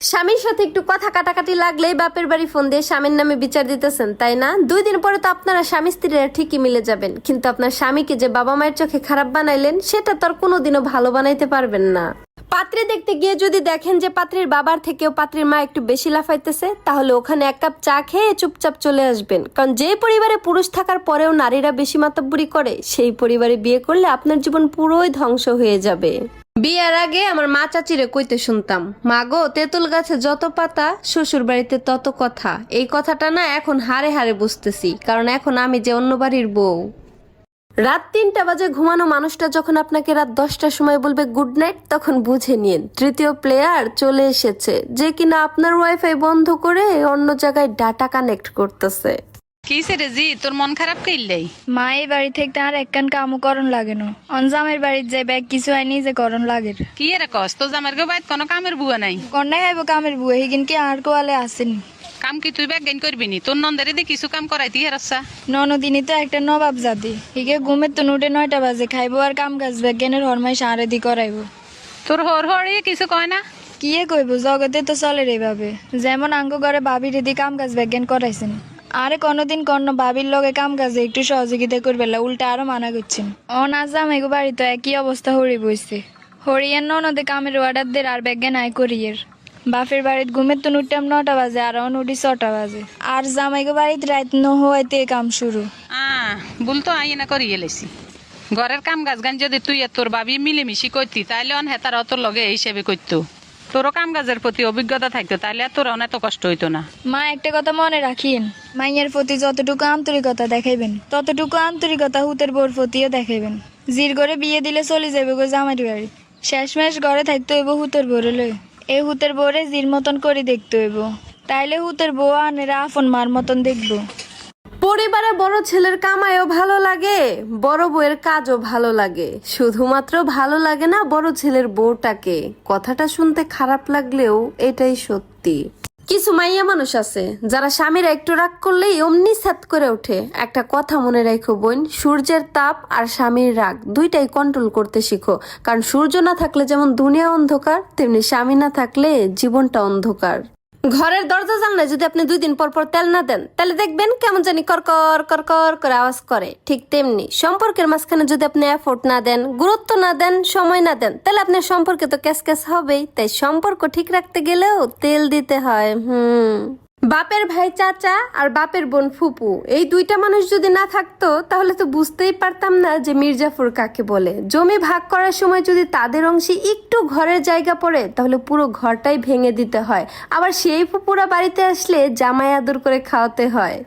স্বামীর সাথে একটু কথা কাটাকাটি লাগলেই বাপের বাড়ি ফোন দিয়ে স্বামীর নামে বিচার দিতেছেন, তাই না? 2 দিন পরে তো আপনারা স্বামী স্ত্রীরা ঠিকই মিলে যাবেন, কিন্তু আপনার স্বামীকে যে বাবা মায়ের চোখে খারাপ বানাইলেন সেটা তো আর কোনোদিনও ভালো বানাইতে পারবেন না। পাত্রী দেখতে গিয়ে যদি দেখেন যে পাত্রীর বাবার থেকেও পাত্রীর মা একটু বেশি লাফাইতেছে, তাহলে ওখানে 1 কাপ চা খেয়ে চুপচাপ চলে আসবেন। কারণ যে পরিবারে পুরুষ থাকার পরেও নারীরা বেশি মাতব্বরি করে, সেই পরিবারে বিয়ে করলে আপনার জীবন পুরোই ধ্বংস হয়ে যাবে। বিয়ের আগে আমার মা চাচিরে কইতে শুনতাম, মা গো, তেঁতুল গাছে যত পাতা শ্বশুর বাড়িতে তত কথা। এই কথাটা না এখন হারে হারে বুঝতেছি, কারণ এখন আমি যে অন্য বাড়ির বউ। রাত 3টা বাজে ঘুমানো মানুষটা যখন আপনাকে রাত 10টার সময় বলবে গুড নাইট, তখন বুঝে নিন তৃতীয় প্লেয়ার চলে এসেছে, যে কিনা আপনার ওয়াইফাই বন্ধ করে অন্য জায়গায় ডাটা কানেক্ট করতেছে। কিসে রে জি, তোর মন খারাপ কইলাই? মা এই বাড়ি থেকে আর একখান কামও করণ লাগে না। অনজামের বাড়ির যে ব্যাগ কিছু হয় নিজে করণ লাগে। কি এর কস তোর জামার গো বাইত কোনো কামের বুয়া নাই? কন্যাই আইব কামের বুয়ে হিগিন কি আর কোয়ালে আসেনি। কাম কি তুই ব্যাগ গাইন করবি নি? তোর নন্দারে দিয়ে কিছু কাম করাইতি হেরাচ্ছা। ননদিনী তো একটা নবাব জাতি, হিগে ঘুমের তো নুটে 9টা বাজে খাইবো আর কাম কাজ ব্যাগেনের হরমাই সারে দি করাইবো। তোর হর হরি কিছু কয় না? কিয়ে কইব, জগতে তো চলে এইভাবে। যেমন আঙ্গ ঘরে ভাবির দি কাম কাজ ব্যাগেন করাইছেন, আরে কোনদিন কন্ন ভাবির লগে কাম কাজে একটু সহযোগিতা করবেলা উল্টা আরো মানা করছেন। নাজাম এগো বাড়ি তো একই অবস্থা হরি বইছে। হরিয়ের ননদে কামের অর্ডার দের আর ব্যাগেন আয় করিয়ের। বাপের বাড়িতে ঘুমের তো নুটটাম 9টা বাজে আর উঠি 6টা বাজে। আর জামাইগো বাড়িতে রাত হইতে কাম শুরু। বল তো আই না করি এলেছি। ঘরের কাম কাজ গান যদি তুই আর তোর ভাবি মিলেমিশি করতি, তাইলে অন হেতারা তোর লগে এই হিসেবে করতো। তোরও কাম কাজের প্রতি অভিজ্ঞতা থাকতো, তাইলে আর তোর অনেক কষ্ট হইতো না। মা একটা কথা মনে রাখিন, মাইয়ের প্রতি যতটুকু আন্তরিকতা দেখাইবেন ততটুকু আন্তরিকতা হুতের বোর প্রতিও দেখাইবেন। জির ঘরে বিয়ে দিলে চলে যাবে গো জামাইর বাড়ি, শেষমেশ ঘরে থাকতে হইব হুতের বোরে লই। এই হুতের বোরে জির মতন করে দেখতে হইব, তাইলে হুতের বউ আনেরা আপন মার মতন দেখবো। পরিবারে বড় ছেলের কামাইও ভালো লাগে, বড় বউয়ের কাজও ভালো লাগে, শুধুমাত্র ভালো লাগে না বড় ছেলের বউটাকে। কথাটা শুনতে খারাপ লাগলেও এটাই সত্যি। কিছু মাইয়া মানুষ আছে যারা স্বামীরা একটু রাগ করলেই অমনি সাত করে ওঠে। একটা কথা মনে রাখো বোন, সূর্যের তাপ আর স্বামীর রাগ দুইটাই কন্ট্রোল করতে শিখো। কারণ সূর্য না থাকলে যেমন দুনিয়া অন্ধকার, তেমনি স্বামী না থাকলে জীবনটা অন্ধকার। ঘরের দরজা জানলায় যদি আপনি 2 দিন পর পর তেল না দেন, তাহলে দেখবেন কেমন জানি করকর করকর করে আওয়াজ করে। ঠিক তেমনি সম্পর্কের মাঝখানে যদি আপনি এফোর্ট না দেন, গুরুত্ব না দেন, সময় না দেন, তাহলে আপনার সম্পর্কে তো ক্যাস ক্যাস হবেই। তাই সম্পর্ক ঠিক রাখতে গেলেও তেল দিতে হয়। বাপের ভাই চাচা আর বাপের বোন ফুপু, এই 2টা মানুষ যদি না থাকতো তাহলে তো বুঝতেই পারতাম না যে মির্জাফর কাকে বলে। জমি ভাগ করার সময় যদি তাদের অংশে একটু ঘরের জায়গা পড়ে, তাহলে পুরো ঘরটাই ভেঙে দিতে হয়। আবার সেই ফুপুরা বাড়িতে আসলে জামাই আদর করে খাওয়াতে হয়।